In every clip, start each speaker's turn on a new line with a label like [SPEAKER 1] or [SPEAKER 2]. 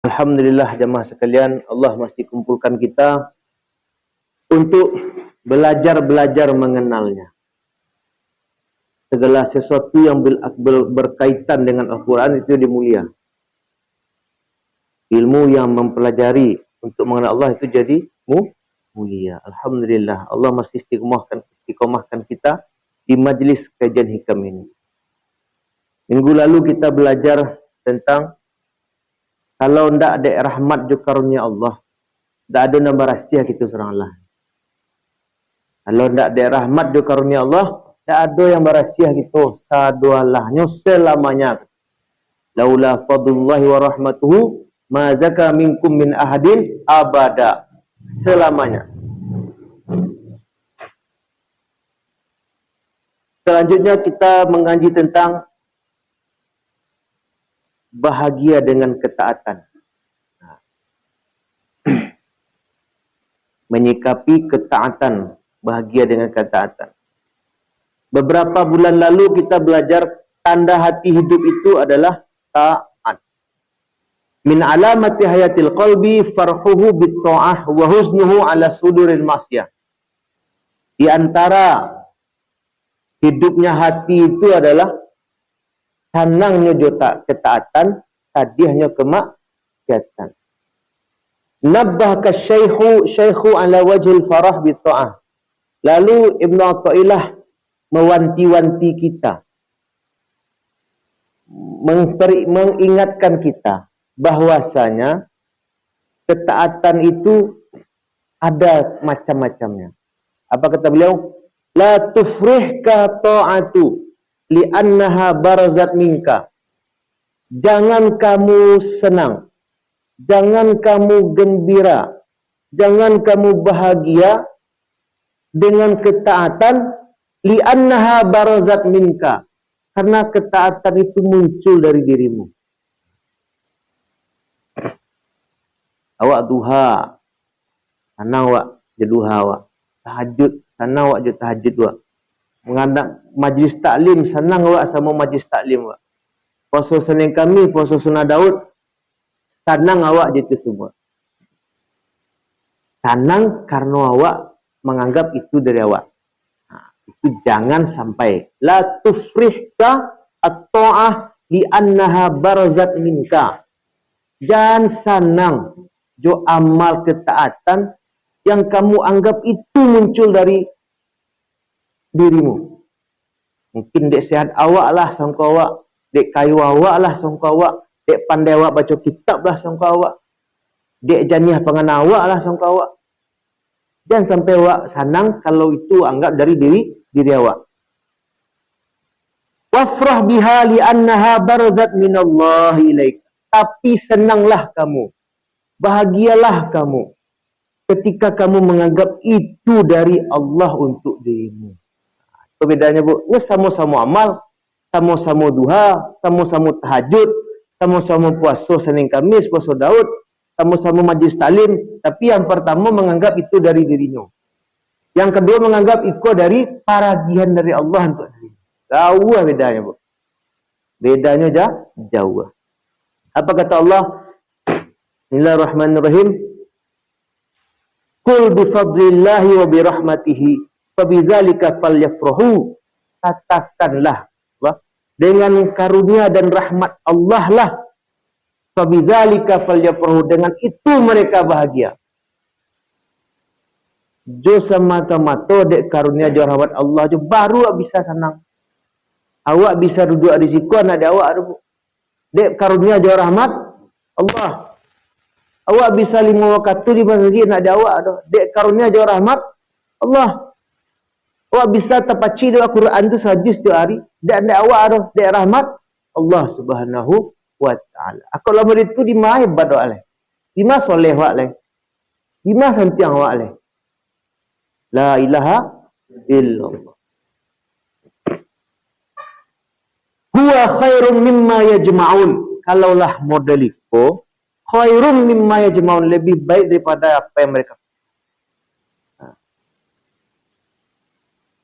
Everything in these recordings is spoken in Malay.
[SPEAKER 1] Alhamdulillah jemaah sekalian, Allah masih kumpulkan kita untuk belajar mengenalnya. Segala sesuatu yang berkaitan dengan Al-Quran itu dimulia. Ilmu yang mempelajari untuk mengenal Allah itu jadi mulia. Alhamdulillah, Allah masih istiqomahkan kita di majlis kajian hikam ini. Minggu lalu kita belajar tentang kalau ndak ada rahmat jo karunia Allah, ndak ada nama rahsia kita serang Allah. Kalau ndak ada rahmat jo karunia Allah, ndak ada yang berahsia kita saduallahnya selamanya. Laula fadlullahi wa rahmatuhu ma zaka minkum min ahadin abada, selamanya. Selanjutnya kita mengaji tentang bahagia dengan ketaatan. Menyikapi ketaatan, bahagia dengan ketaatan. Beberapa bulan lalu kita belajar tanda hati hidup itu adalah taat. Min alamati hayatil qalbi farhuhu bit ta'ah wa huznuhu ala suduril masyah. Di antara hidupnya hati itu adalah senangnya jota ketaatan, tadiahnya kemaksiatan. Nabbahka syaikhu ala wajhil farah bi ta'ah. Lalu Ibnu Athaillah mewanti-wanti kita, mengingatkan kita bahwasanya ketaatan itu ada macam-macamnya. Apa kata beliau? La tufrihka ta'atu li'annaha barazat minka. Jangan kamu senang, jangan kamu gembira, jangan kamu bahagia dengan ketaatan li'annaha barazat minka, karena ketaatan itu muncul dari dirimu. Awak duha, sana awak je duha awak. Tahajud, sana awak je tahajud awak. Mengadap majlis taklim, senang awak sama majlis taklim awak. Puasa Senin Khamis, puasa Sunnah Daud, senang awak je itu semua. Senang karena awak menganggap itu dari awak. Itu jangan sampai. La tufrihka at-ta'ah li'annaha barazat minka. Jangan senang jo amal ketaatan yang kamu anggap itu muncul dari dirimu. Mungkin dek sehat awak lah sangka awak, dek kayu awak lah sangka awak, dek pandai awak baca kitab lah sangka awak, dek janiah pangan awak lah sangka awak. Jangan sampai awak senang kalau itu anggap dari diri awak. Wafrah biha li'annaha barazat minallahi ilaik. Tapi senanglah kamu, bahagialah kamu ketika kamu menganggap itu dari Allah untuk dirimu. Perbedaannya bu, ini sama-sama amal, sama-sama duha, sama-sama tahajud, sama-sama puasa Senin Khamis, puasa Daud, sama-sama majlis taklim, tapi yang pertama menganggap itu dari dirinya. Yang kedua menganggap itu dari paragihan dari Allah untuk dirinya. Jauh bedanya bu. Bedanya jauh. Apa kata Allah? Bismillahirrahmanirrahim. Qul bifadlillahi wa birahmatihi fabidzalika falyafrahu. Katakanlah dengan karunia dan rahmat Allah lah, fabidzalika falyafrahu, dengan itu mereka bahagia. Jo semata-mata dek karunia jo rahmat Allah jo baru awak bisa senang. Awak bisa duduk di siku anak dia awak ada. Dek karunia jo rahmat Allah. Awak bisa 5 waktu di masjid nak ada awak ada. Dek karunia jo rahmat Allah. Awak bisa terpaci doa Quran tu sehajus tu hari. Dek awak ada. Dek rahmat Allah Subhanahu wa ta'ala. Aku lama itu di mana hebat awak leh. Di mana soleh awak leh. Di mana santiang awak leh. La ilaha illallah. Huwa khairun mimma yajma'un. Kalaulah model itu, khairun mimma yajma'un, lebih baik daripada apa yang mereka.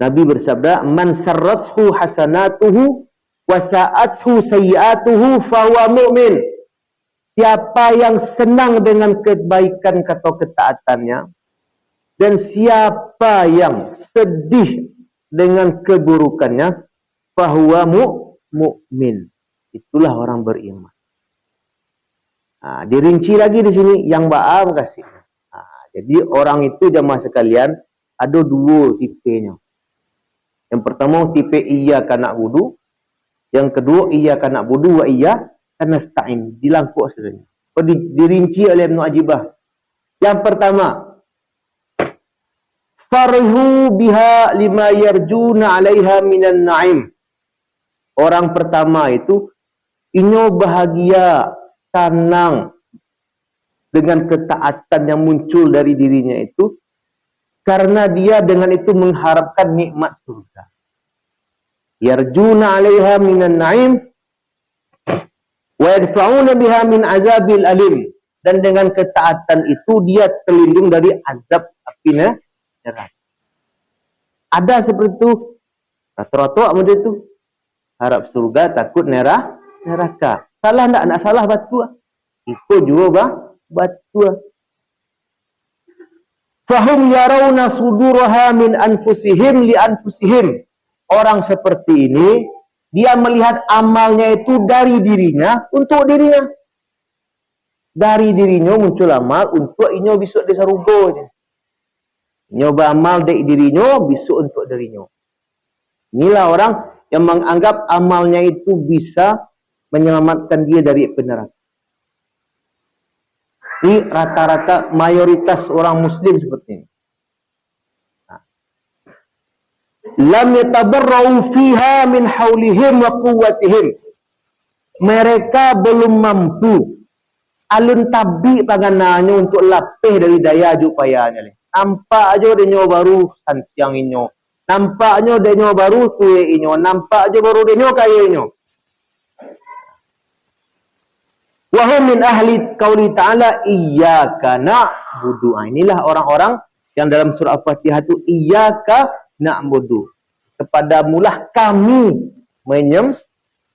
[SPEAKER 1] Nabi bersabda, man sarrathu hasanatuhu wa sa'athu sayyi'atuhu fa huwa mu'min. Siapa yang senang dengan kebaikan atau ketaatannya, dan siapa yang sedih dengan keburukannya, fahuwa mu'min. Itulah orang beriman. Dirinci lagi di sini yang baam kasih. Jadi orang itu jamaah sekalian ada dua tipenya. Yang pertama tipe iyyaka na'budu, yang kedua iyyaka na'budu wa iyyaka nasta'in. Dilangkuk saja. Dirinci oleh Ibnu Ajibah. Yang pertama, farhu biha lima yarjuna 'alaiha minan na'im. Orang pertama itu inyo bahagia, senang dengan ketaatan yang muncul dari dirinya itu karena dia dengan itu mengharapkan nikmat surga. Yarjuna 'alaiha minan na'im wa yadfa'una biha min azabil alim. Dan dengan ketaatan itu dia terlindung dari azab api neraka. Ada seperti itu. Rata-rata macam itu. Harap surga, takut neraka. Salah enggak? Nak salah batu. Ikut juga batu. Fahum yarawna suduraha min anfusihim li anfusihim. Orang seperti ini, dia melihat amalnya itu dari dirinya untuk dirinya. Dari dirinya muncul amal untuk inyo besok di surga. Inyo beramal dari dirinya besok untuk dirinya. Inilah orang yang menganggap amalnya itu bisa menyelamatkan dia dari neraka. Ini rata-rata mayoritas orang muslim seperti ini. Lam yatabarra'u fiha min haulihim wa quwwatihim. Mereka belum mampu alun tabi panganannya untuk lapih dari daya jupayanya. Nampak aja denyo baru santiang inyo. Nampaknya denyo baru tuye inyo. Nampak aja baru denyo kaya inyo. Wahum min ahli qauli ta'ala iyyaka na'budu. Inilah orang-orang yang dalam surah Al-Fatihah itu iyyaka na'budu. Kepadamulah kami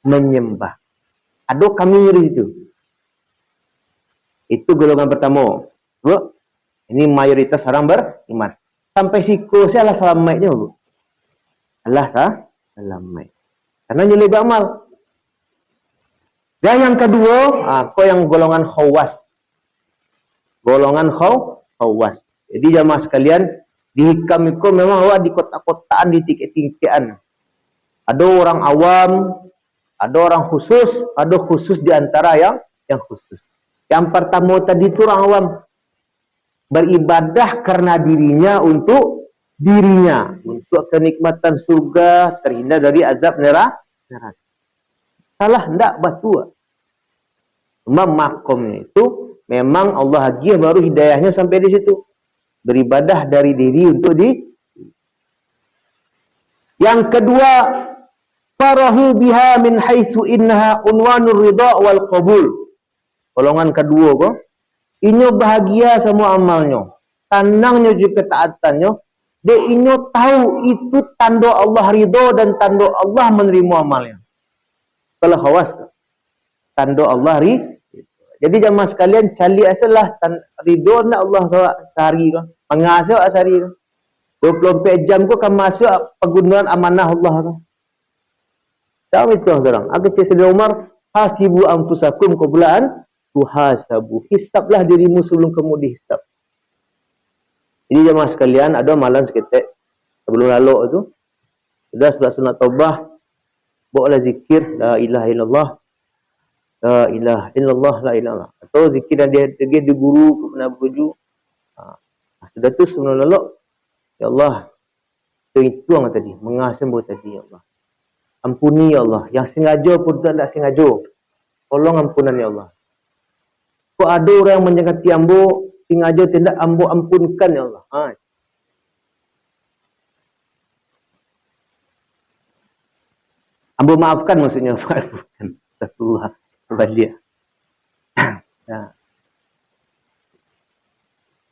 [SPEAKER 1] menyembah. Ada kami di situ. Itu golongan pertama. Bu, ini mayoritas orang beriman. Sampai siku saya Allah selamatnya, Bu. Allah selamat. Karena nyelib amal. Dan yang kedua, kau yang golongan khawas. Golongan khawas. Jadi jamaah sekalian, di hikam itu memang di kota-kotaan, di titik-tikian. Ada orang awam, ada orang khusus, ada khusus di antara yang khusus. Yang pertama tadi itu orang awam. Beribadah karena dirinya untuk dirinya. Untuk kenikmatan surga, terhindar dari azab neraka. Salah enggak batu. Cuma makomnya itu memang Allah hadiah baru hidayahnya sampai di situ. Beribadah dari diri untuk di. Yang kedua, farahu biha min haitsu innaha unwanur ridha wal qabul. Golongan kedua kok, inyo bahagia sama amalnya, tenangnya juga ketaatannya, dia inyo tahu itu tanda Allah ridho dan tanda Allah menerima amalnya. Kalau khawas, tanda Allah ridho. Jadi jamaah sekalian, cari asalah ridho nak Allah sehari kan, mengasih sehari kan. 24 jam kok kamu masuk penggunaan amanah Allah kan. Tahu itu orang. Aku cerita Umar, hasibu anfusakum qabla tuhasabu. Hisablah dirimu sebelum kamu dihisab. Jadi jemaah sekalian, ada malam seketik sebelum lalu itu sudah salat sunat taubah, bawalah zikir la ilaha illallah, la ilaha illallah, la ilaha. Atau zikir yang dia di guru kepada baju. Sudah tu sebelum lalu, ya Allah, itu yang tadi, mengasih buat tadi ya Allah. Ampuni ya Allah, yang sengaja pun tak sengaja. Tolong ampunan ya Allah. Kok ada orang yang menyakiti ambo, sengaja tidak ambo ampunkan ya Allah. Ambo maafkan maksudnya. Bukan. Astagfirullah. Berbahagia.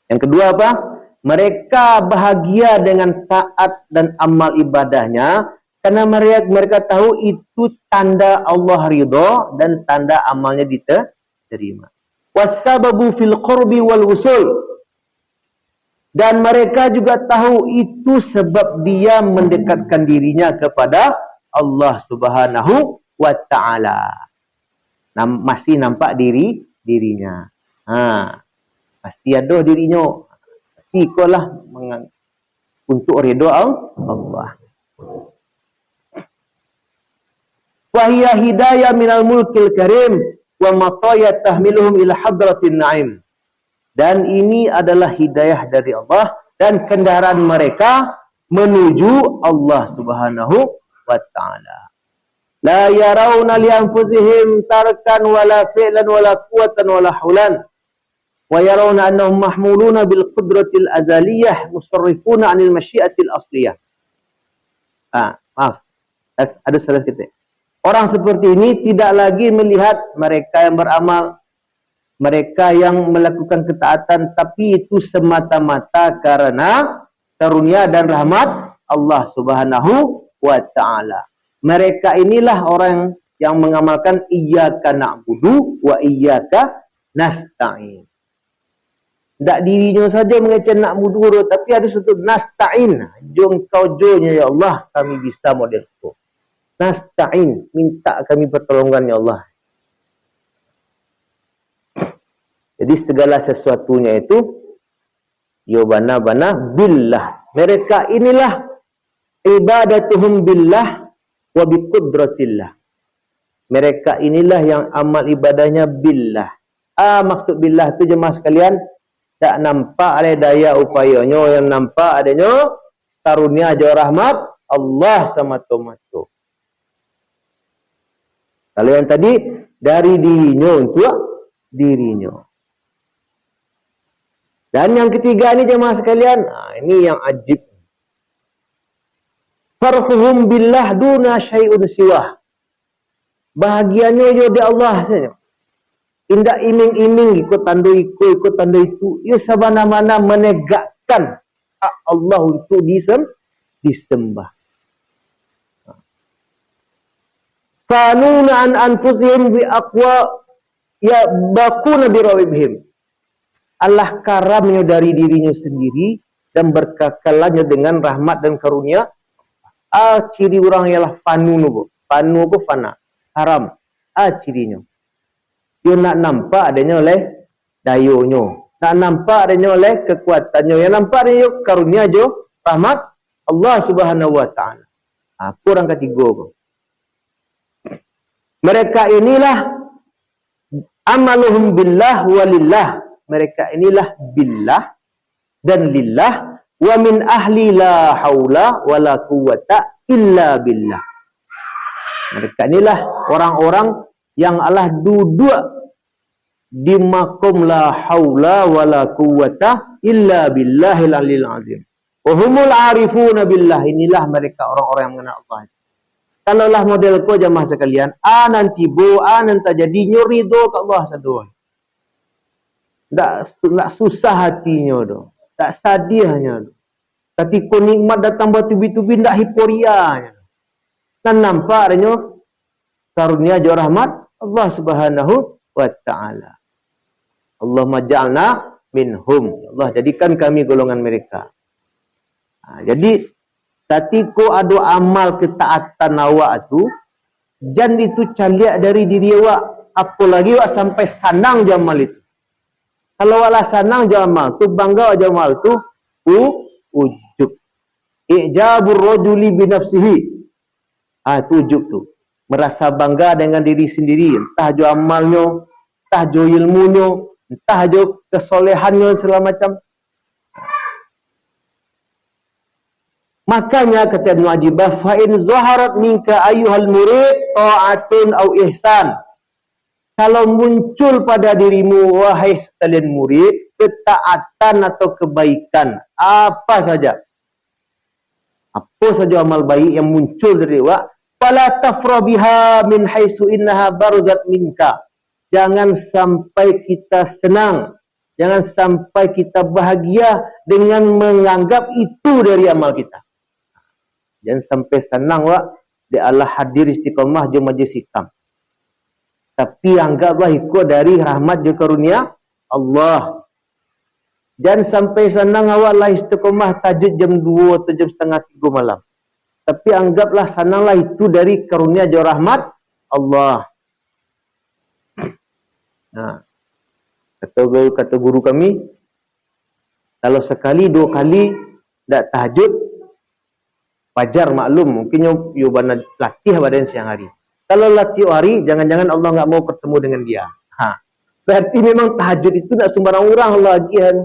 [SPEAKER 1] Yang kedua apa? Mereka bahagia dengan taat dan amal ibadahnya. Karena mereka tahu itu tanda Allah ridho dan tanda amalnya diterima. wasababu fil qurbi wal wusul. Dan mereka juga tahu itu sebab dia mendekatkan dirinya kepada Allah Subhanahu wa ta'ala. Masih nampak dirinya. Pasti ada dirinya. Pasti ikolah untuk ridha Allah. Wahiyya hidayah minal mulkil karim wa mataya tahmiluhum ila hadratin na'im. Dan ini adalah hidayah dari Allah dan kendaraan mereka menuju Allah Subhanahu wa ta'ala. La yarawna li anfusihim tarkan wala fi'lan wala quwwatan wala haulan. Wa yarawna annahum mahmuluna bil qudratil azaliyah musarrifuna 'anil masyiatil asliyah. Maaf. Ada salah kita. Orang seperti ini tidak lagi melihat mereka yang beramal, mereka yang melakukan ketaatan, tapi itu semata-mata karena karunia dan rahmat Allah Subhanahu wa ta'ala. Mereka inilah orang yang mengamalkan iyyaka na'budu wa iyyaka nasta'in. Tak dirinya saja mengecek na'budu, tapi ada satu nasta'in. Jom kau jonya ya Allah, kami bisa model itu. Nasta'in, minta kami pertolongan ya Allah. Jadi segala sesuatunya itu yobana billah. Mereka inilah ibadatuhum billah wa biqudratillah. Mereka inilah yang amal ibadahnya billah. Maksud billah itu jemaah sekalian, tak nampak ada daya upayanya, yang nampak adanya karunia aja rahmat Allah semata-mata. Kalau yang tadi dari dirinya untuk dirinya. Dan yang ketiga ini jemaah sekalian, ini yang ajib. Farhuhum billah duna syai'un siwah. Bahagianya yo di Allah saja. Indak iming-iming ikut tanda itu. Ia sabana-mana menegakkan Allah untuk disembah. Fanuna an anfusihim bi aqwa ya bakuna bi rawibihim. Allah karamnya dari dirinya sendiri dan berkekalannya dengan rahmat dan karunia. Ciri orang ialah fanu nubu. Fanu ku fana. Haram. Cirinya. Dia nak nampak adanya oleh dayonya. Nak nampak adanya oleh kekuatannya. Yang nampak adanya karunia jo rahmat Allah Subhanahu wa ta'ala. Kurang ketiga ku. Mereka inilah amaluhum billah walillah. Mereka inilah billah dan lillah. Wa min ahli la haula wa la quwwata illa billah. Mereka inilah orang-orang yang Allah duduk di makom la haula wa la quwwata illa billahil aliyil azim. Wa humul arifuna billah. Inilah mereka orang-orang yang mengenal Allah. Kalaulah model ko jamaah sekalian, nanti nanti jadi nyurido ke Allah sadoh. Tak susah hatinya doh. Tak sadiahnya doh. Tapi ko nikmat datang bertubi-tubi ndak hiporianya. Dan nampak adanya karunia jo rahmat Allah Subhanahu wa ta'ala. Allahumma ja'alna minhum. Allah jadikan kami golongan mereka. Jadi ketika ada amal ketaatan awak tu, jangan itu caliak dari diri awak. Apalagi awak sampai sanang jamal itu. Kalau awak sanang jamal tu, bangga jamal tu, ujub. Ijabur rajuli binafsihi. Itu ujub tu. Merasa bangga dengan diri sendiri. Entah jo amalnya, entah jo ilmunya, entah jo kesolehannya segala macam. Makanya kata Ibnu Ajibah, fa in zaharat minka ayyuhal murid ta'atun au ihsan. Kalau muncul pada dirimu wahai sekalian murid ketaatan atau kebaikan apa saja. Apa saja amal baik yang muncul dari awak, fala tafra biha min haitsu innaha barzat minka. Jangan sampai kita senang, jangan sampai kita bahagia dengan menganggap itu dari amal kita. Jangan sampai senang wak di Allah hadir istiqamah jom majlis hitam. Tapi anggaplah ikut dari rahmat dan karunia Allah. Dan sampai senang awak lah istiqomah tahajud jam 2 atau jam setengah 3 malam. Tapi anggaplah sananglah itu dari karunia dan rahmat Allah. Nah, kata guru kami, kalau sekali 2 kali tak tahajud, wajar maklum. Mungkin you latih badan siang hari. Kalau latih hari, jangan-jangan Allah enggak mau bertemu dengan dia. Berarti memang tahajud itu tak sembarang orang lagian.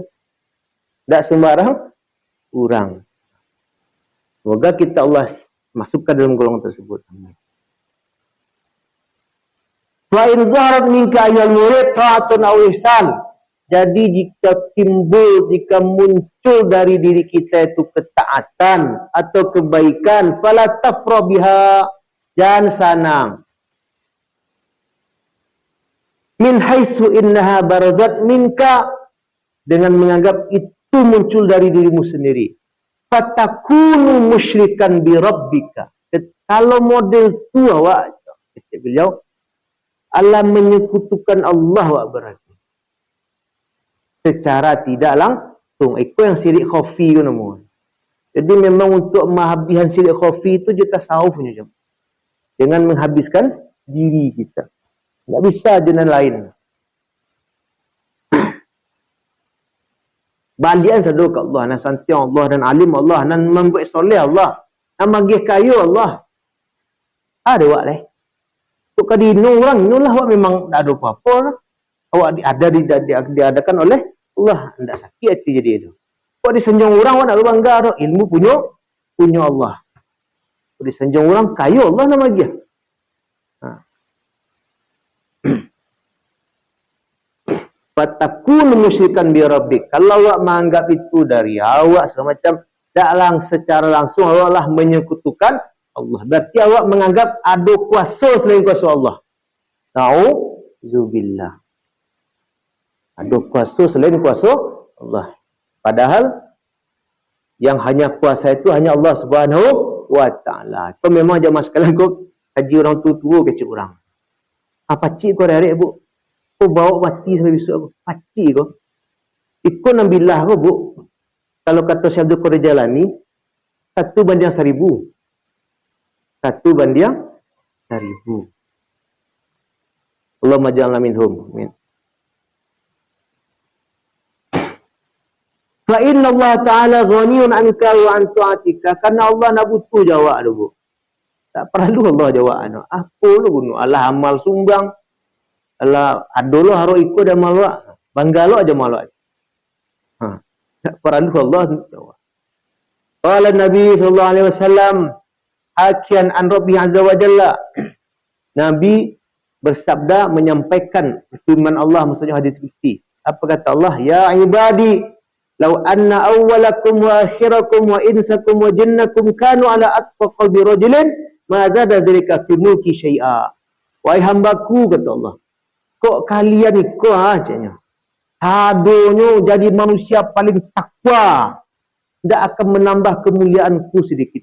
[SPEAKER 1] Tak sembarang orang. Semoga kita Allah masukkan dalam golongan tersebut. Wa in zaharat minka ayyul murid ta'atun aw ihsan. Jadi jika muncul dari diri kita itu ketaatan atau kebaikan, fala tafra biha, jangan sanang. Min haitsu innaha barazat minka, dengan menganggap itu muncul dari dirimu sendiri. Fatakunu musyrikan bi rabbika. Kalau model itu awak, kata beliau, Allah menyekutukan Allah awak berarti. Secara tidak langsung. Itu yang syirik khafi tu nama. Jadi memang untuk menghabiskan syirik khafi itu dia tasawuf punya. Dengan menghabiskan diri kita. Tak bisa dengan lain. Balian sadar ke Allah, nak santiang Allah dan alim Allah, nak membuat soleh Allah, nak magih kayu Allah. Ada awak leh. Tuk kadi orang inilah awak memang tak ada apa-apa lah. Awak diadakan oleh Allah. Tidak sakit hati jadi itu. Awak disanjung orang, awak nak berbangga tu. Ilmu punya Allah. Awak disanjung orang, kayu Allah nama dia. Fatakun musyrikan bi rabbik. Kalau awak menganggap itu dari awak semacam tak secara langsung awak lah menyekutukan Allah. Berarti awak menganggap ada kuasa selain kuasa Allah. Nauzubillah. Ada kuasa selain kuasa Allah. Padahal yang hanya kuasa itu hanya Allah Subhanahu wa taala. Kau memang jemaah sekalian kau kaji orang tua kecil orang. Apa cik kau dari bu? Kau bawa mati sampai besok aku. Pacik kau. Ikut nambillah kau bu. Kalau kata Syekh Abdul Qadir Jalani, 1 banding 1000. 1 banding 1000. Allahumma ja'alna minhum. Amin. Fa inna Allah Ta'ala ghaniyun anka wa an ta'atika. Karena Allah nak butuh jawab tu bu. Tak perlu Allah jawab. Apa lu guna? Allah amal sumbang. Allah adolah harus ikut dan malak. Banggalo aja malak. Tak perlu Allah jawab. Qala Nabi sallallahu alaihi wasallam hakian an Rabbi azza wa jalla. Nabi bersabda menyampaikan firman Allah, maksudnya hadis qudsi. Apa kata Allah? Ya ibadi, law anna awwalakum wa akhirakum wa insakum wa jinnakum kanu ala atqa qalbi rajulin ma zada zalika fi mulki syai'a. Wahai hambaku, kata Allah, kok kalian ikut acanya. Hadonyo jadi manusia paling takwa, tidak akan menambah kemuliaanku sedikit.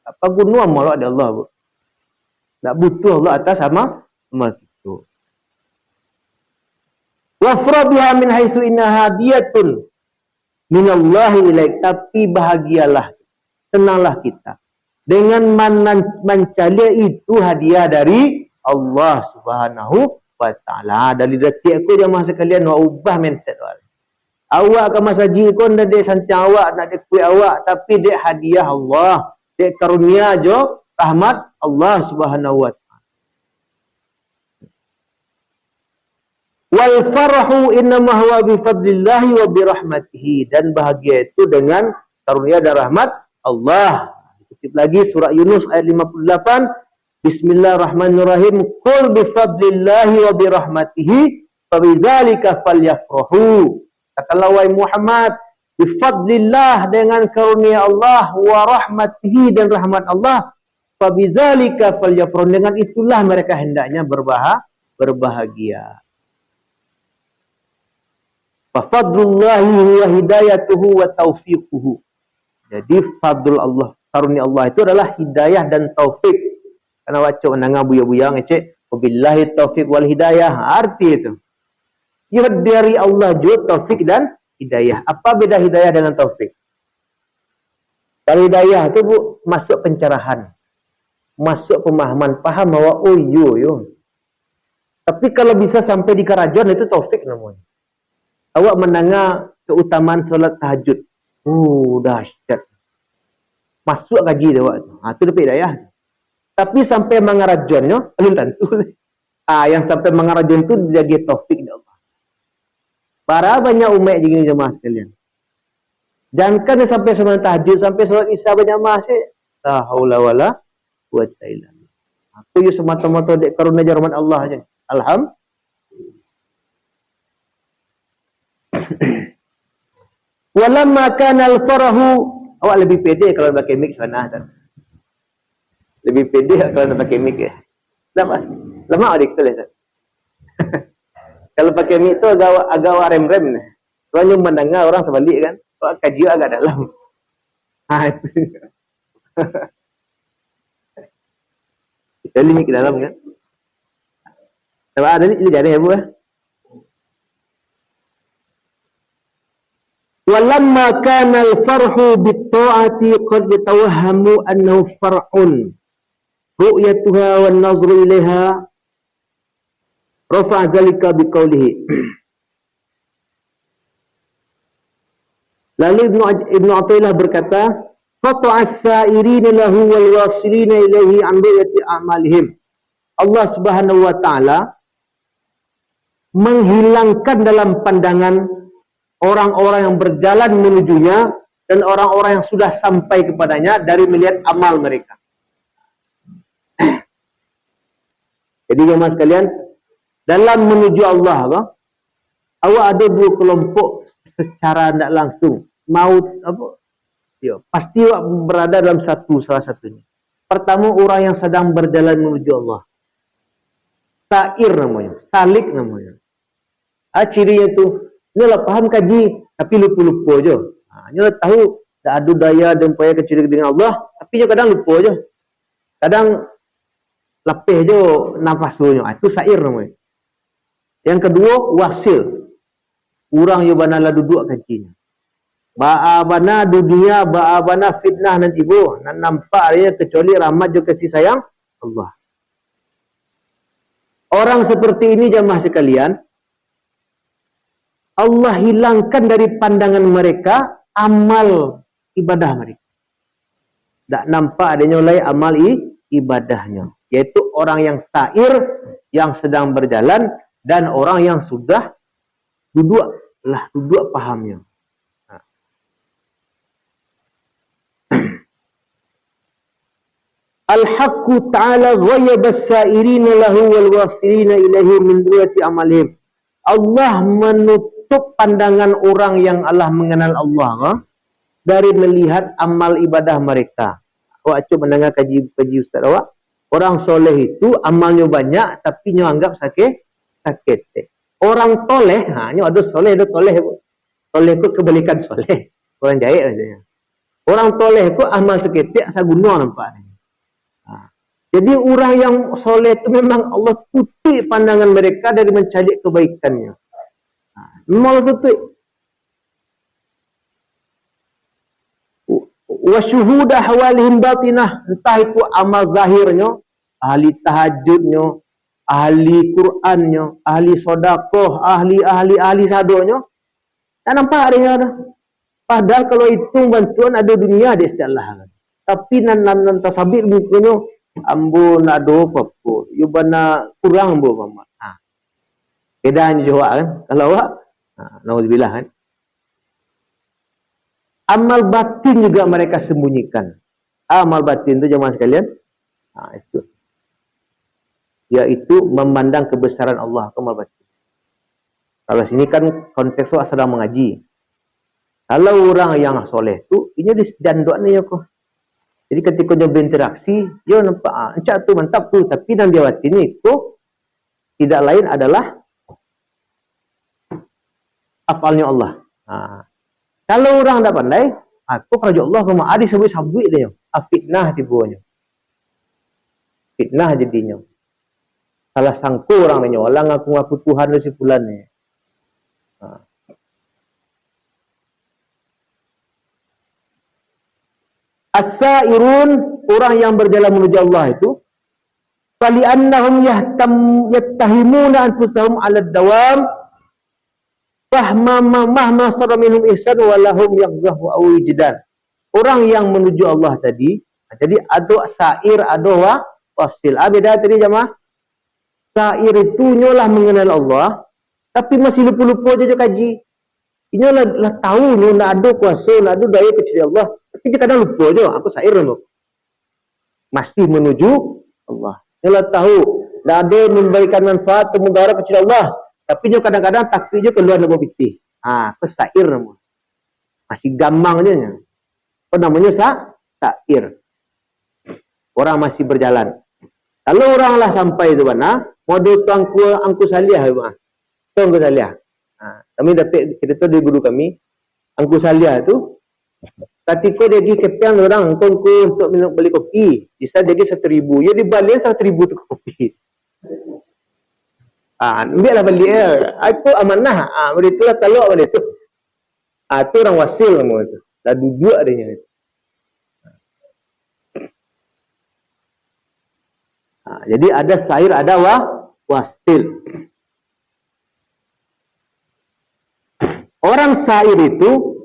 [SPEAKER 1] Apa guna amal ada Allah bu? Tak butuh Allah atas amal itu. Wafra biha min haitsu innaha hadiyatun minallahi ilaik. Tapi bahagialah, tenanglah kita dengan mencari itu hadiah dari Allah Subhanahu wa ta'ala. Dari rezeki aku jemaah sekalian, wa ubah mindset awak. Awak ke masa jikon dah dek sancang awak, nak dek kuih awak, tapi dek hadiah Allah, dek karunia jo rahmat Allah Subhanahu wa ta'ala. Wal farahu innama huwa bi fadlillahi wa bi rahmatihi. Dan bahagia itu dengan karunia dan rahmat Allah. Dikutip lagi surah Yunus ayat 58. Bismillahirrahmanirrahim. Qul bi fadlillahi wa bi rahmatihi fa bidzalika falyafrahu. Katakanlah wahai Muhammad, bi fadlillah, dengan karunia Allah, wa rahmatihi, dan rahmat Allah, fa bidzalika falyafrahu, dengan itulah mereka hendaknya berbahagia. Fa fadlullahi wa hidayatuhu wa taufiquhu. Jadi fadl Allah, karunia Allah itu adalah hidayah dan taufik. Karena wacok nanga buya-buya ngecek, Wabillahi taufiq wal hidayah. Arti itu. Ya dari Allah juga taufik dan hidayah. Apa beda hidayah dengan taufik? Kalau hidayah itu bu, masuk pencerahan. Masuk pemahaman. Paham bahwa oh yo. Tapi kalau bisa sampai di kerajuan itu taufik namanya. Awak mendengar keutamaan solat tahajud. Dahsyat. Masuk gaji dia awak tu. Itu dapat hidayah. Tapi sampai mengarajonnya, belum tentu. Yang sampai mengarajon itu jadi taufik dari Allah. Para banyak umat begini jemaah sekalian. Jangan kan sampai solat tahajud, sampai solat isya berjamaah sih. La haula wala quwwata illa billah. Aku yo semata-mata dek karunia rahmat Allah aja. Alhamdulillah. Walamma kana al-farahu, awak lebih pede kalau pakai mic sana kan. Lebih pede kalau pakai mic ya. Lama adik tu lah. Kalau pakai mic tu agak rem-rem nih. Soalnya mendengar orang sebalik kan. Awak kaji agak dalam. Itu. Kita mic dalam kan. Sebab ada ni jadi ya bu. Walamma kana al-farhu bit-ta'ati qad yatawahhamu annahu far'un ru'yatuha wan nazru ilaiha rafa'a zalika biqaulihi. Lalu Ibnu Athaillah berkata, fata'as sa'irina lahu wal wasilina ilaihi an ru'yati a'malihim. Allah Subhanahu wa taala menghilangkan dalam pandangan orang-orang yang berjalan menujunya dan orang-orang yang sudah sampai kepadanya dari melihat amal mereka. Jadi jemaah sekalian, dalam menuju Allah, awak ada dua kelompok secara tidak langsung. Pasti awak berada dalam salah satunya. Pertama, orang yang sedang berjalan menuju Allah. Sair namanya, salik namanya. Cirinya itu, inilah paham kaji, tapi lupa-lupa je. Inilah tahu, tak ada daya dan upaya kecil dengan Allah, tapi dia kadang lupa je. Kadang lepih je nafasunya. Itu sair namanya. Yang kedua, wasil. Orang yang banalah duduk kajinya. Ba'abana dunia, ba'abana fitnah nanti bu. Nampak dia kecuali rahmat juga kasih sayang Allah. Orang seperti ini jemaah sekalian, Allah hilangkan dari pandangan mereka amal ibadah mereka. Tak nampak adanya oleh amal ibadahnya. Yaitu orang yang sair, yang sedang berjalan, dan orang yang sudah duduk pahamnya. Al-haqqu ta'ala ghayyaba as-sa'irina lahu wal wasilina ilaihi min ru'yati amalihim. Allah menutup pandangan orang yang Allah mengenal Allah dari melihat amal ibadah mereka. Awak cuba mendengar kaji ustaz awak. Orang soleh itu amalnya banyak tapi nyo anggap sakit. Orang toleh, nyo ada soleh ada toleh. Toleh itu kebalikan soleh. Orang jahit aja. Orang toleh itu amal seketik asa guna nampak. Jadi orang yang soleh itu memang Allah tutup pandangan mereka dari mencari kebaikannya. Memang tutup. Wa syuhuda hawalihim batinah, entah itu amal zahirnya, ahli tahajudnya, ahli Qurannya, ahli sedekah, ahli sadonya. Tak nampak dia ada. Padahal kalau hitung bantuan ada dunia di setiap Allah. Tapi nan tasabik bukunya ambon ado apa-apa. You bana kurang bu paman. Bedanya juga kan. Kalau awak naudzubillah kan. Amal batin juga mereka sembunyikan. Amal batin itu jemaah sekalian. Itu. Yaitu memandang kebesaran Allah. Amal batin. Kalau sini kan konteks awak sedang mengaji. Kalau orang yang soleh tu, ini di jandok ni kok. Jadi ketika dia berinteraksi, dia nampak, encak tu mantap tu. Tapi dalam dia batin itu tidak lain adalah afalnya Allah. Kalau orang tak pandai, aku kerja Allah kemana? Ada sabit dia. Fitnah tibunya. Fitnah jadinya. Salah sangku orang ni, orang ngaku-ngaku Tuhan si fulan ni. As-sairun, orang yang berjalan menuju Allah itu, fali'annahum yattahimuna anfusahum 'ala ad-dawam mahma sara minhum ihsan wa lahum yaghzahu aw wujdan. Orang yang menuju Allah tadi, jadi ada sair, ada wasil. Beda tadi jemaah. Sair itu nyolah mengenal Allah, tapi masih lupa-lupa je kaji. Ini lah tahu ni nak ada kuasa, nak ada daya kecuali Allah. Tapi dia kadang lupa je, aku sair tu. Masih menuju Allah. Dia lah tahu, nak ada memberikan manfaat atau mudarat kecuali Allah. Tapi dia kadang-kadang takut je keluar dalam piti. Itu sair nama. Masih gamang je. Apa namanya sair. Orang masih berjalan. Kalau orang lah sampai tu mana, model tu angku salih. Tu angku salih. Kami dapat cerita dari guru kami, angku salih tu, ketika dia pergi kepiang orang, angku untuk minum beli kopi, bisa jadi 1,000. Dia dibalik 1,000 tu kopi. Ambil lah balik. Itu amanah. Beritulah taluk balik tu. Itu orang wasil nama tu. Dah duduk adanya itu. Jadi ada sair, ada wasil. Orang sair itu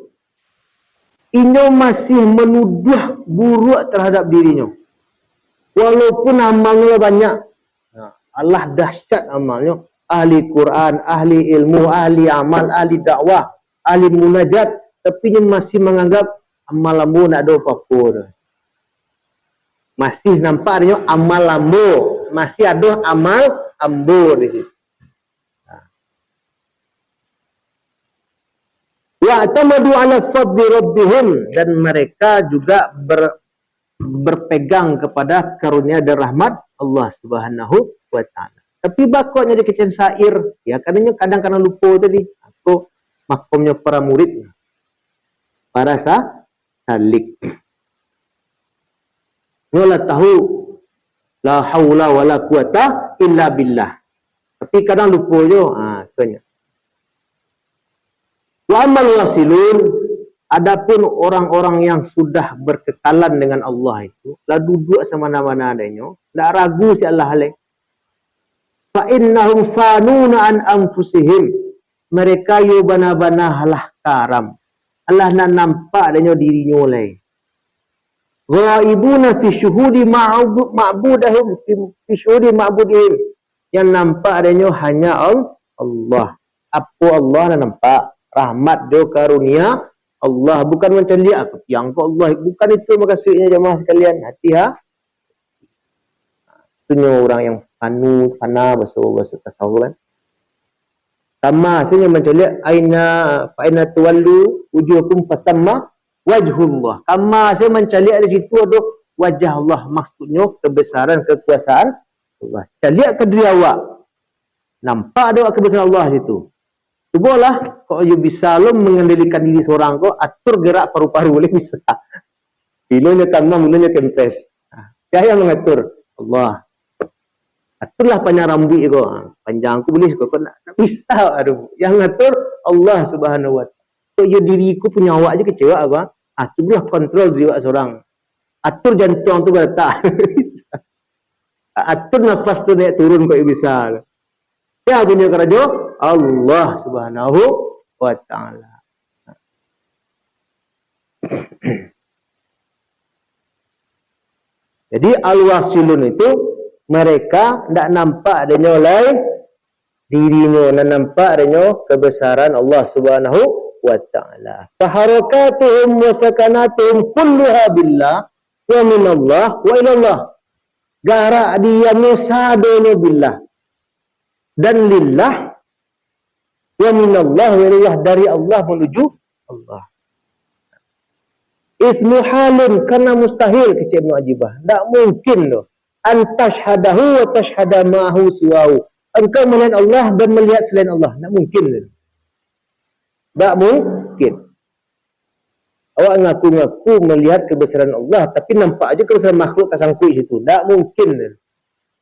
[SPEAKER 1] inyo masih menuduh buruk terhadap dirinya. Walaupun amalnya banyak. Allah dahsyat amalnya. Ahli Quran, ahli ilmu, ahli amal, ahli dakwah, ahli munajat. Tapi dia masih menganggap amal lambu nak ada apa-apa. Masih nampak adanya amal lambu. Masih ada amal ambu di situ. Wa'tamadu ala fadli rabbihim, dan mereka juga berpegang kepada karunia dan rahmat Allah Subhanahu wa taala. Tapi bakoknya dia kecen sair, ya kadang-kadang lupa tadi. Aku makomnya para murid. Para salik. Nyolah tahu la haula wala quwata illa billah. Tapi kadang lupa je. Tanya. Wa amal wasilun, adapun orang-orang yang sudah berkekalan dengan Allah itu, lah duduk sama mana-mana adanya, tak ragu si Allah alaih. Fa innahum fanuna an anfusihim, mereka yu bana-bana halah karam. Allah nak nampak adanya dirinya alaih. Ghaibuna fi syuhudi ma'budahum fi syuhudi ma'budihim, yang nampak adanya hanya Allah. Apa Allah nak nampak? Rahmat dia karunia Allah, bukan macam dia yang ke Allah, bukan itu maksudnya jemaah sekalian. Hati itunya orang yang fana bahasa tasawuf kan. Sama hasilnya macam dia aina tuwallu wujuhakum fasamma wajhullah. Kama hasil mencari di situ ada wajah Allah, maksudnya kebesaran kekuasaan Allah. Cari ke diri awak, nampak ada kebesaran Allah situ. Cubalah, kalau you bisa lo mengendalikan diri seorang kau, atur gerak paru-paru boleh bisa. Bilanya tanam, bilanya kempes. Saya yang mengatur. Allah. Aturlah panjang rambut kau. Panjang aku boleh kau nak bisa. Aduh. Yang ngatur Allah Subhanahu wa taala. So, you diriku punya awak je kecewa apa? Cubalah kontrol diri awak seorang. Atur jantung tu berletak. Atur nafas tu naik turun kau bisa. Ya punya kerja Allah Subhanahu wa taala. Jadi al-wasilun itu mereka tidak nampak adanya oleh dirinya, dan nampak adanya kebesaran Allah Subhanahu wa taala. Faharakatuhum wa sakanatuhum kulluha billah wa minallah wa ilallah. Garak diamnya sadana billah dan lillah, wa minallah wa ilallah, dari Allah menuju Allah. Ismu halun, karena mustahil kecil Ibnu Ajibah. Tak mungkin loh. Antashhadahu wa tashhada ma'ahu siwahu. Engkau melihat Allah dan melihat selain Allah. Tak mungkin loh. Tak mungkin. Awak ngaku-ngaku melihat kebesaran Allah, tapi nampak aja kebesaran makhluk tak sangkut situ. Tak mungkin loh.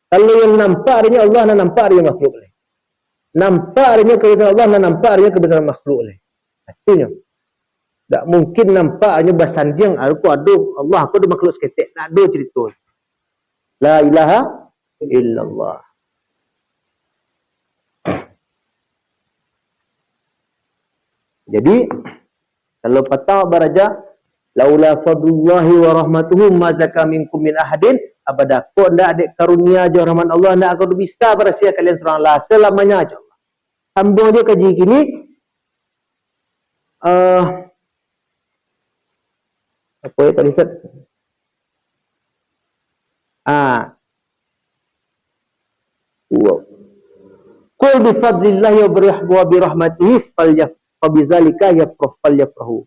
[SPEAKER 1] Kalau yang nampak adanya Allah, nak nampak adanya makhluk oleh. Nampak adanya kebesaran Allah, nak nampak adanya kebesaran makhluk oleh. Artinya, tak mungkin nampak hanya bersandiang, aku ada Allah, aku ada makhluk seketik. Tak ada cerita. La ilaha illallah. Jadi, kalau patah baraja, laula fadlullahi wa rahmatuhu ma zaka minkum min ahadin abada. Kok ndak ada karunia aja rahmat Allah, ndak akan bisa bersia kalian seorang lah selamanya aja Allah. Sambung dia kaji gini, apa ya tadi Ustaz? Qul bi fadlillahi wa bi rahmatihi fabidzalika yafrahu.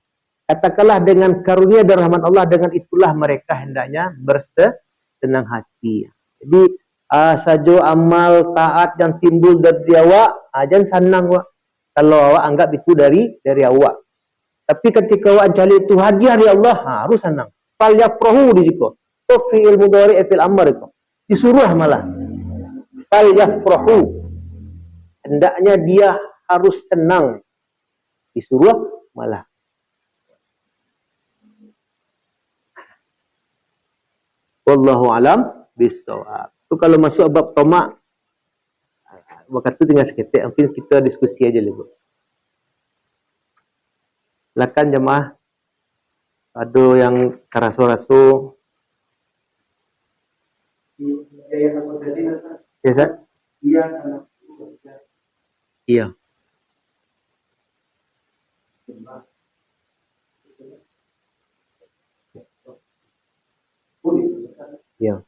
[SPEAKER 1] Katakanlah dengan karunia dan rahmat Allah, dengan itulah mereka hendaknya bersenang hati. Jadi saja amal taat yang timbul dari awak, jangan senang awak. Kalau awak anggap itu dari awak. Tapi ketika awak cari itu hadiah dari Allah, harus senang. Fal yafrahu di situ. Itu fi'il mudhari' fil amr itu. Disuruh malah. Fal yafrahu. Hendaknya dia harus senang. Disuruh malah. Wallahu alam bisawab. Itu kalau masuk bab tamak, waktu itu tinggal seketik. Mungkin kita diskusi aja dulu. Silakan jemaah. Ada yang karaso-raso. Ya, Ustaz? Iya. Ya.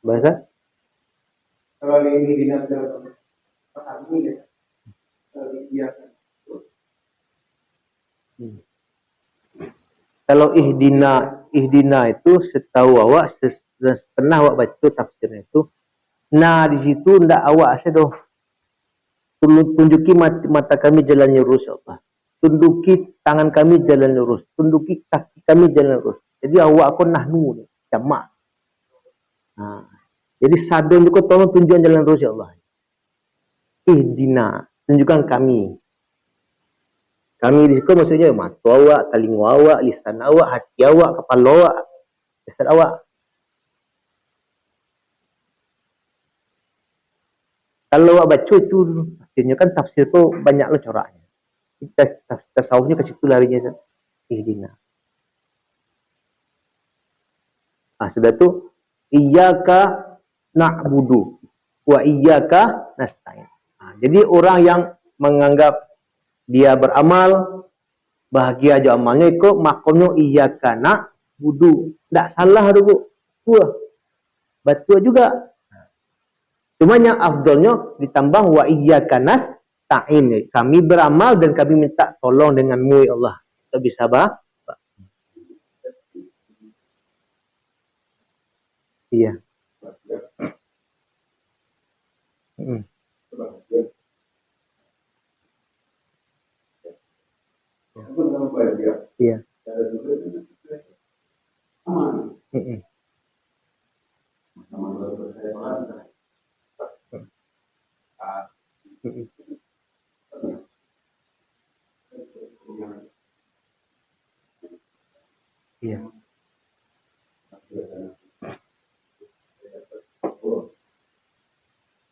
[SPEAKER 1] Bahasa? Kalau ini dinas kalau ihdina itu setahu awak pernah awak baca tafsirnya itu. Nah di situ ndak awak sedoh tunjuki mata kami jalan lurus Allah. Tunduki tangan kami jalan lurus. Tunduki kaki kami jalan lurus. Jadi awak aku nahnu jamak. Jadi sadon juga tolong tunjukkan jalan lurus ya Allah. Ihdina, tunjukkan kami. Kami di situ maksudnya mata awak, telinga awak, lisan awak, hati awak, kepala awak, jasad awak. Kalau awak baca itu, akhirnya kan tafsir itu banyak loh coraknya. Tasawufnya ke situ larinya. Ihdina. Sudah tu, iyyaka na'budu wa iyyaka nasta'in. Jadi orang yang menganggap dia beramal, bahagia aja amalnya, ikut makomnya iyyaka na'budu. Tak salah dulu. Betul juga. Cuma yang afdolnya ditambah wa iyyaka nasta'in. Kami beramal dan kami minta tolong denganmu ya Allah. Kita bisa iya. Iya. Iya.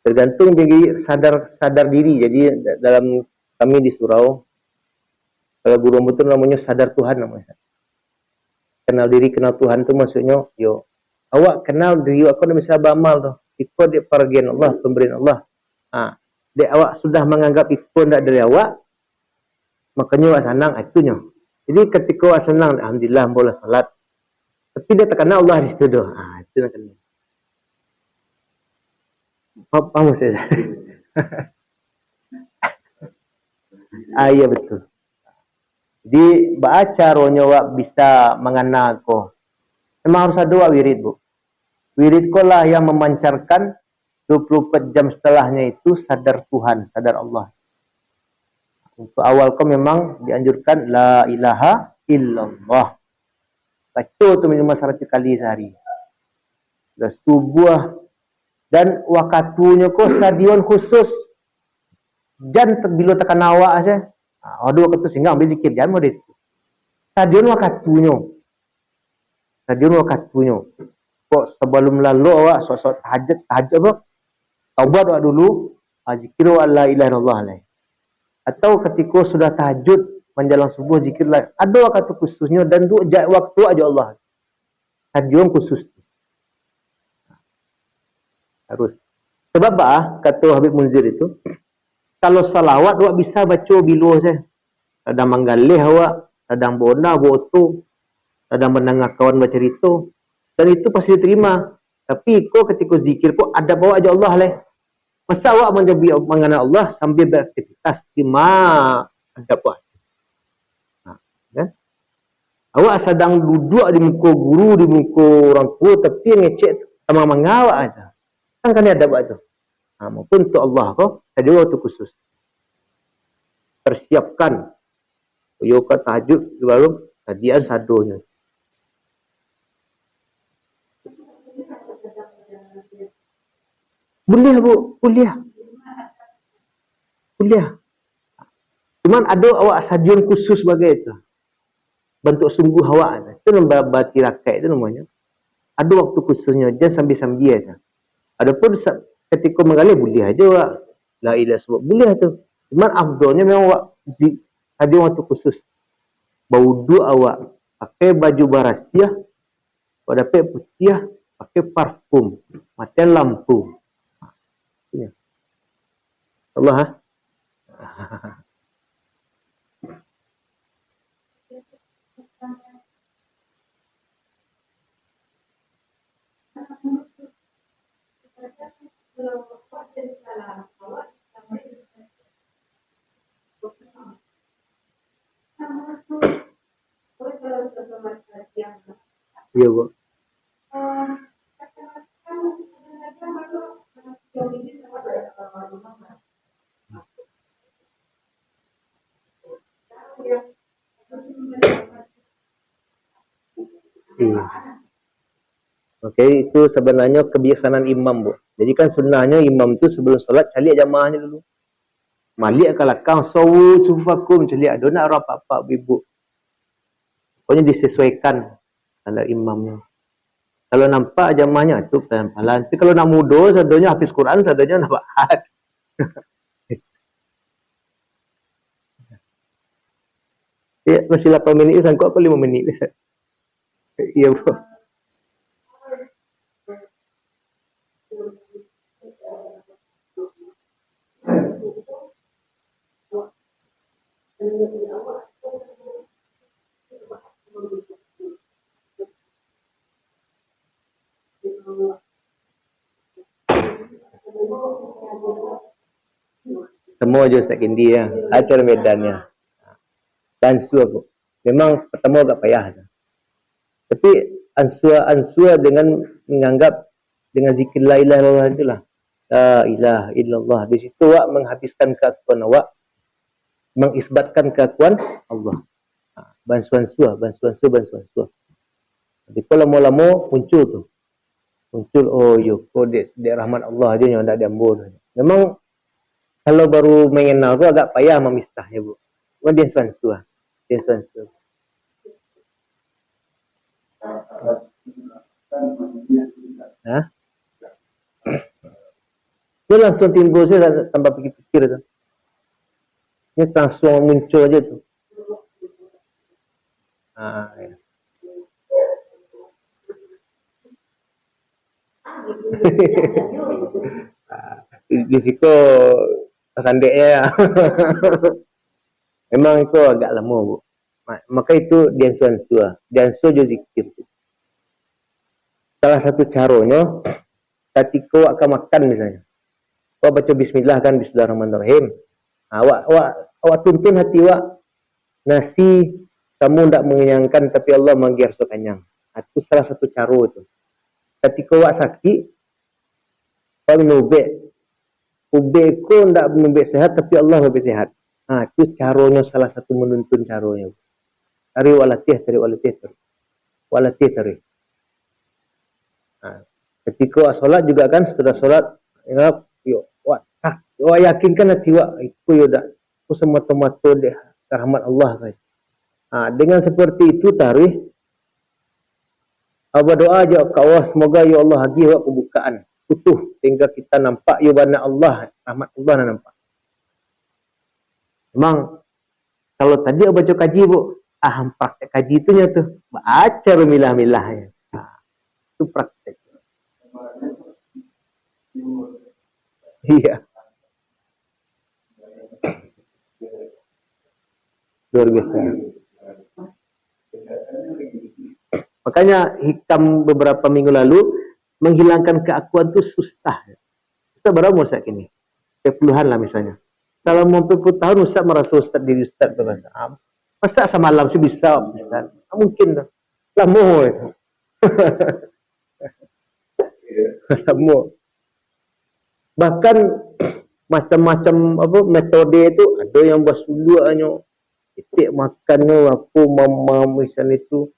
[SPEAKER 1] Tergantung bagi sadar diri. Jadi dalam kami di surau, kalau guru betul namanya sadar Tuhan namanya. Kenal diri, kenal Tuhan itu maksudnya, awak kenal diri aku dah bisa beramal tu. Ikut dia pergian Allah, pemberian Allah. Dia awak sudah menganggap itu tidak dari awak, makanya awak senang itunya. Jadi ketika awak senang, alhamdulillah boleh salat. Tapi dia tak kenal Allah di situ doh. Itu nak kenal. Apa maksudnya? Iya betul. Jadi baca rohnya awak bisa mengenal ko. Memang harus ada awak wirid bu. Wirid ko lah yang memancarkan 24 jam setelahnya itu sadar Tuhan, sadar Allah. Untuk awal ko memang dianjurkan la ilaha illallah. Baca tu minimal 100 kali sehari. Dan subuh dan wakatunya ko sadion khusus. Jan bila tekan awak saja. Ada waktu singgah ambil zikir jan mo dit. Sadion wakatunya. Sadion wakatunya. Kok sebelum lalu awak sok-sok tahajud apa? Taubat awak dulu, zikir wa la ilaha illallah lah. Atau ketika sudah tahajud menjelang subuh zikirlah. Ada waktu khususnya dan tu waktu aja Allah. Sadion khusus. Harus. Sebab kata Habib Munzir itu, kalau salawat awak bisa baca bila saja. Kadang menggalih awak, kadang bona, boto, kadang mendengar kawan bercerita. Dan itu pasti diterima. Tapi kau ketika zikir kau ada bawa aja Allah lah. Masa awak mengenal Allah sambil beraktivitas cuma ada apa? Kan? Awak sedang duduk di muka guru, di muka orang tua, tapi ngecek sama mengawak aja. Kan ada buat tu. Maupun untuk Allah kau ada waktu khusus. Persiapkan. Yo ka tahajud lalu tadian sadonya. Boleh bu, kuliah. Cuman ada awak sajian khusus sebagai itu. Bentuk sungguh awak. Itu nampak tirakai itu namanya. Ada waktu khususnya. Jangan sambil-sambil aja. Adapun ketika mengalir boleh aja awak. La ilaha sebab boleh tu. Cuman afdolnya memang awak ada waktu khusus. Baudu awak. Pakai baju barasiah. Pada pakai putih. Pakai parfum. Matian lampu. Ya. Allah iya bu. Oke, itu sebenarnya kebiasaan imam bu. Jadi kan sunnahnya imam tu sebelum solat cari jamaahnya dulu. Malik kalakang sawu sufakum cari ada nak apa-apa ibu. Pokoknya disesuaikan dengan imamnya. Kalau nampak jamaahnya tu pelan-pelan. Tapi kalau nak mudo sadanya hafiz Quran sadanya nak bahat. Ya, masih 8 minit sangkut apa 5 minit. Iya bu. Semua je Ustaz Kindi ya. Acar medannya. Dan aku. Memang pertama agak payah. Tapi ansua dengan menganggap dengan zikir la ilaha illallah itulah. La ilaha illallah. Di situ awak menghabiskan keakuan awak. Mengisbatkan keakuan Allah. Bansuan suah. Jadi kalau lama-lama muncul tu. Muncul, oh yo, kode rahmat Allah aja yang tak diambun. Memang kalau baru mengenal tu agak payah memisahnya bu. Cuma dia suah. Dia langsung timbul saya tanpa pikir-pikir tu. Ini langsung muncul aja tu. Ya. Di situ sandeknya ya. Memang itu agak lama bu. Maka itu diansuan juga zikir. Salah satu caranya ketika akan makan misalnya. Kau baca bismillah kan, bismillahirrahmanirrahim. Awak tuntun hati awak. Nasi kamu tidak mengenyangkan tapi Allah menggiar so kenyang. Itu salah satu cara itu. Ketika awak sakit, kau minum ubek kau tidak minum sehat tapi Allah lebih sehat. Itu caranya, salah satu menuntun caranya. Tarik walatih, tarik walatih, tarik. Walatih, tarik. Ketika solat juga kan, sudah solat, ingat, yuk, yakinkan hati wak, itu yudak, aku semata-mata deh, rahmat Allah. Kan. Dengan seperti itu tarik, berdoa aja ke Allah, semoga ya Allah bagi wak pembukaan utuh sehingga kita nampak ya bana Allah, rahmat Allah nak nampak. Memang kalau tadi baca kaji bu, praktek kaji itu nya tuh baca bermilah-milahnya. Itu praktek. Iya. Luar biasa. Makanya hikam beberapa minggu lalu menghilangkan keakuan itu susah. Kita berapa Ustaz kini? 10-an lah misalnya. Kalau mau 40 tahun Ustaz merasa Ustaz diri Ustaz berasa. Masa semalam sih bisa. Mungkin dah. Lama itu. Lama. Bahkan macam-macam metode itu ada yang bersuluknya. Titik makannya apa mama misalnya itu.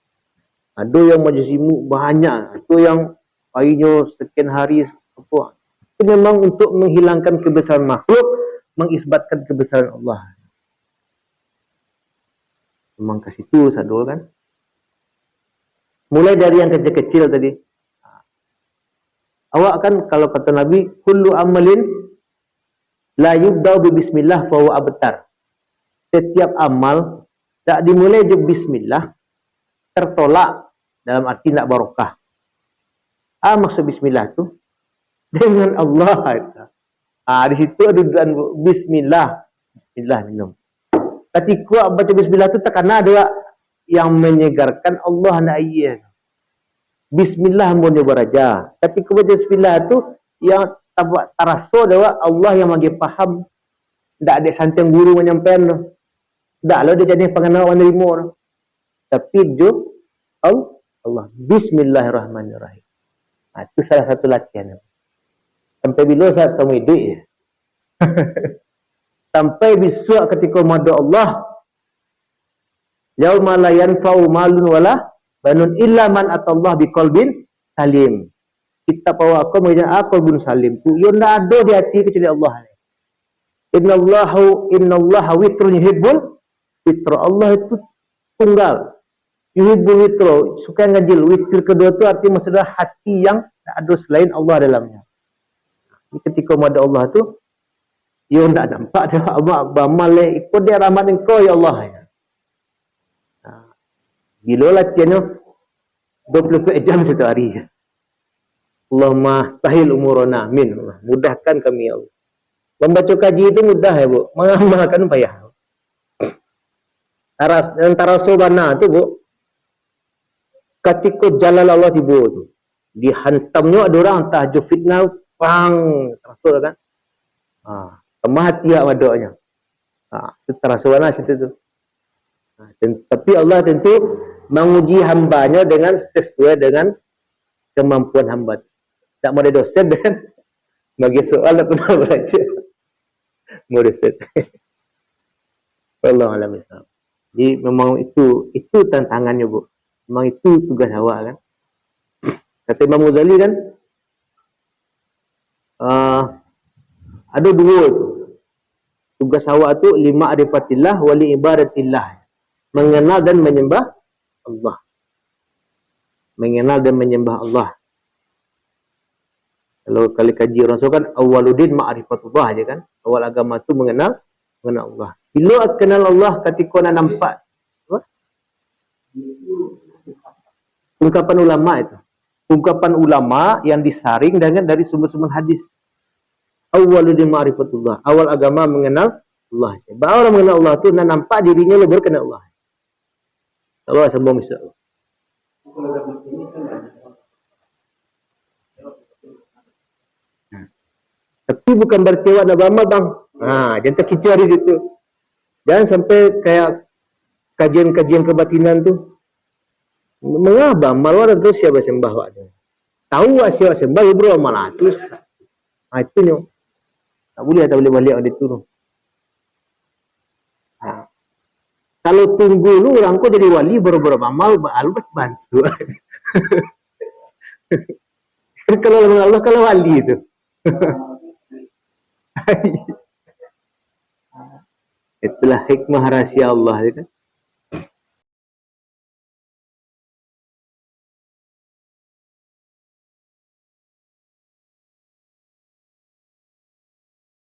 [SPEAKER 1] Ada yang majlis banyak. Ada yang payunya sekian hari apa. Itu memang untuk menghilangkan kebesaran makhluk, mengisbatkan kebesaran Allah. Memang ke situ sadul kan. Mulai dari yang kecil-kecil tadi. Awak kan kalau kata Nabi, kullu amalin la yubda'u bi bismillah fa huwa abtar. Setiap amal tak dimulai dengan bismillah tertolak, dalam arti nak barokah. Maksud bismillah tu dengan Allah. Di situ ada dudukan bismillah. Bismillah minum. Ketika baca bismillah tu terkena ada yang menyegarkan Allah nak ayat. Bismillah hamba beraja. Ketika baca bismillah tu yang terasa dewa Allah yang bagi faham. Tak ada santiang guru menyampaikan tu. Tak lah dia jadi pengenal orang nerima tu. Tapi dia Allah. Bismillahirrahmanirrahim. Itu salah satu latihan. Sampai bila saat sama hidup ya. Sampai besok ketika mada Allah. Yauma la yanfa'u malun wala banun illa man atallah biqalbin salim. Kita bawa aku menjadi qalbun salim. Tu yang tak ada di hati kecuali Allah. Innallaha witrun yuhibbul witra. Allah itu tunggal. Yuhibbul witra. Suka ngajil. Witr kedua tu arti maksudnya hati yang tak ada selain Allah dalamnya. Ketika mada Allah tu yang tak nampak dia beramal ikut dia rahmat engkau ya Allah. Bila latihannya 24 jam satu hari. Allahumma sahil umurana. Amin. Mudahkan kami ya Allah. Membaca kaji itu mudah ya bu. Mengamalkan payah. Antara sobana tu bu. Ketika jalal Allah tiba tu. Dihantamnya ada orang tahajud fitnah. Pang. Terasa kan. Kemah hati yang wadaknya. Itu terasa mana situ tu. Tapi Allah tentu menguji hambanya dengan sesuai dengan kemampuan hamba. Tak mau ada dosen kan? Bagi soal tak pernah belajar. Mau dosen. Allah alam islam. Jadi memang itu tantangannya bu. Memang itu tugas awak kan. Kata Imam Ghazali kan. Ada dua tu. Tugas awak tu lima arifatillah wali ibadatillah. Mengenal dan menyembah Allah. Mengenal dan menyembah Allah. Kalau kali kaji orang so kan awwaluddin ma'rifatullah aja kan. Awal agama tu mengenal Allah. Bila kenal Allah ketika nak nampak apa? Ungkapan ulama itu. Ungkapan ulama yang disaring dari sumber-sumber hadis. Awwaluddin ma'rifatullah. Awal agama mengenal Allah. Bahawa orang mengenal Allah tu nak nampak dirinya lebih kenal Allah. Allah sambung insya-Allah. Tapi bukan berarti awak nak beramal bang. Jangan terkicau di situ. Jangan sampai kayak kajian-kajian kebatinan tu. Mengapa beramal orang tu siapa sembah awak tu. Tahu awak siapa sembah, ya beramal terus. Itu ni. Tak boleh balik awak itu tu. Kalau tunggu lu orang kok jadi wali baru amal, lu bantu. Kalau Allah kalau wali itu. Itulah hikmah rahasia Allah.